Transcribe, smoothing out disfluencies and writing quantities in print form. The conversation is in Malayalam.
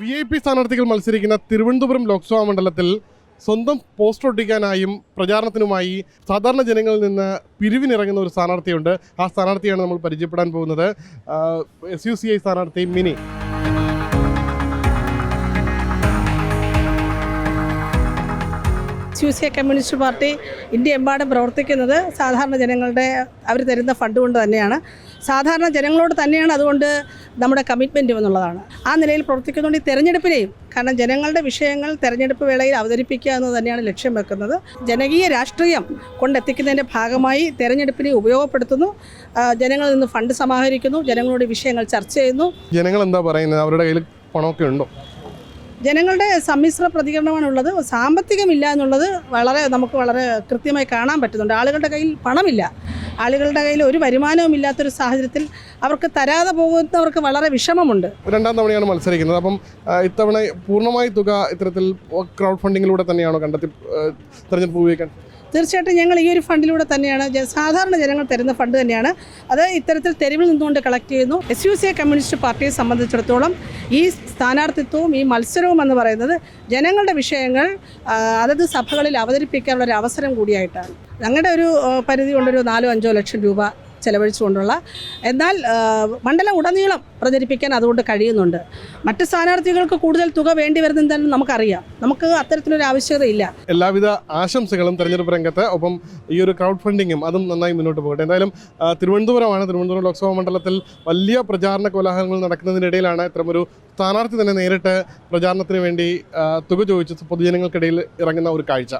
VIP സ്ഥാനാർത്ഥികൾ മത്സരിക്കുന്ന തിരുവനന്തപുരം ലോക്സഭാ മണ്ഡലത്തിൽ സ്വന്തം പോസ്റ്റർ ഒട്ടിക്കാനായും പ്രചാരണത്തിനുമായി സാധാരണ ജനങ്ങളിൽ നിന്ന് പിരിവിനിറങ്ങുന്ന ഒരു സ്ഥാനാർത്ഥിയുണ്ട്. ആ സ്ഥാനാർത്ഥിയാണ് നമ്മൾ പരിചയപ്പെടാൻ പോകുന്നത്. SUCI സ്ഥാനാർത്ഥി മിനി. SUCI കമ്മ്യൂണിസ്റ്റ് പാർട്ടി ഇന്ത്യയെമ്പാടും പ്രവർത്തിക്കുന്നത് സാധാരണ ജനങ്ങളുടെ അവർ തരുന്ന ഫണ്ട് കൊണ്ട് തന്നെയാണ്. സാധാരണ ജനങ്ങളോട് തന്നെയാണ് അതുകൊണ്ട് നമ്മുടെ കമ്മിറ്റ്മെൻറ്റ് എന്നുള്ളതാണ്. ആ നിലയിൽ പ്രവർത്തിക്കുന്നതുകൊണ്ട് ഈ തെരഞ്ഞെടുപ്പിനെയും, കാരണം ജനങ്ങളുടെ വിഷയങ്ങൾ തെരഞ്ഞെടുപ്പ് വേളയിൽ അവതരിപ്പിക്കുക എന്ന് തന്നെയാണ് ലക്ഷ്യം വെക്കുന്നത്. ജനകീയ രാഷ്ട്രീയം കൊണ്ടെത്തിക്കുന്നതിൻ്റെ ഭാഗമായി തെരഞ്ഞെടുപ്പിനെ ഉപയോഗപ്പെടുത്തുന്നു. ജനങ്ങളിൽ നിന്ന് ഫണ്ട് സമാഹരിക്കുന്നു, ജനങ്ങളോട് വിഷയങ്ങൾ ചർച്ച ചെയ്യുന്നു. ജനങ്ങൾ എന്താ പറയുന്നത്? അവരുടെ കയ്യിൽ പണമൊക്കെ ഉണ്ടോ? ജനങ്ങളുടെ സമ്മിശ്ര പ്രതികരണമാണുള്ളത്. സാമ്പത്തികമില്ല എന്നുള്ളത് നമുക്ക് വളരെ കൃത്യമായി കാണാൻ പറ്റുന്നുണ്ട്. ആളുകളുടെ കയ്യിൽ പണമില്ല, ആളുകളുടെ കയ്യിൽ ഒരു വരുമാനവും ഇല്ലാത്തൊരു സാഹചര്യത്തിൽ അവർക്ക് തരാതെ പോകുന്നവർക്ക് വളരെ വിഷമമുണ്ട്. രണ്ടാം തവണയാണ് മത്സരിക്കുന്നത്. അപ്പം ഇത്തവണ പൂർണ്ണമായി തുക ഇത്തരത്തിൽ ക്രൗഡ് ഫണ്ടിങ്ങിലൂടെ തന്നെയാണോ കണ്ടെത്തി തെരഞ്ഞെടുപ്പ് ഉപയോഗിക്കാൻ? തീർച്ചയായിട്ടും ഞങ്ങൾ ഈ ഒരു ഫണ്ടിലൂടെ തന്നെയാണ്, സാധാരണ ജനങ്ങൾ തരുന്ന ഫണ്ട് തന്നെയാണ് അത് ഇത്തരത്തിൽ തെരുവിൽ നിന്നുകൊണ്ട് കളക്ട് ചെയ്യുന്നു. SUCI കമ്മ്യൂണിസ്റ്റ് പാർട്ടിയെ സംബന്ധിച്ചിടത്തോളം ഈ സ്ഥാനാർത്ഥിത്വവും ഈ മത്സരവും എന്ന് പറയുന്നത് ജനങ്ങളുടെ വിഷയങ്ങൾ അതത് സഭകളിൽ അവതരിപ്പിക്കാനുള്ള ഒരു അവസരം കൂടിയായിട്ടാണ്. ഞങ്ങളുടെ ഒരു പരിധി കൊണ്ടൊരു 4-5 ലക്ഷം രൂപ ചെലവഴിച്ചുകൊണ്ടുള്ള, എന്നാൽ മണ്ഡലം ഉടനീളം പ്രചരിപ്പിക്കാൻ അതുകൊണ്ട് കഴിയുന്നുണ്ട്. മറ്റ് സ്ഥാനാർത്ഥികൾക്ക് കൂടുതൽ തുക വേണ്ടി വരുന്നതെന്ന് നമുക്കറിയാം. നമുക്ക് അത്തരത്തിലൊരു ആവശ്യകതയില്ല. എല്ലാവിധ ആശംസകളും തെരഞ്ഞെടുപ്പ് രംഗത്ത്. ഒപ്പം ഈ ഒരു ക്രൗഡ് ഫണ്ടിങ്ങും അതും നന്നായി മുന്നോട്ട് പോകട്ടെ. എന്തായാലും തിരുവനന്തപുരം ലോക്സഭാ മണ്ഡലത്തിൽ വലിയ പ്രചാരണ കോലാഹലങ്ങൾ നടക്കുന്നതിനിടയിലാണ് ഇത്തരമൊരു സ്ഥാനാർത്ഥി തന്നെ നേരിട്ട് പ്രചാരണത്തിന് വേണ്ടി തുക ചോദിച്ച് പൊതുജനങ്ങൾക്കിടയിൽ ഇറങ്ങുന്ന ഒരു കാഴ്ച.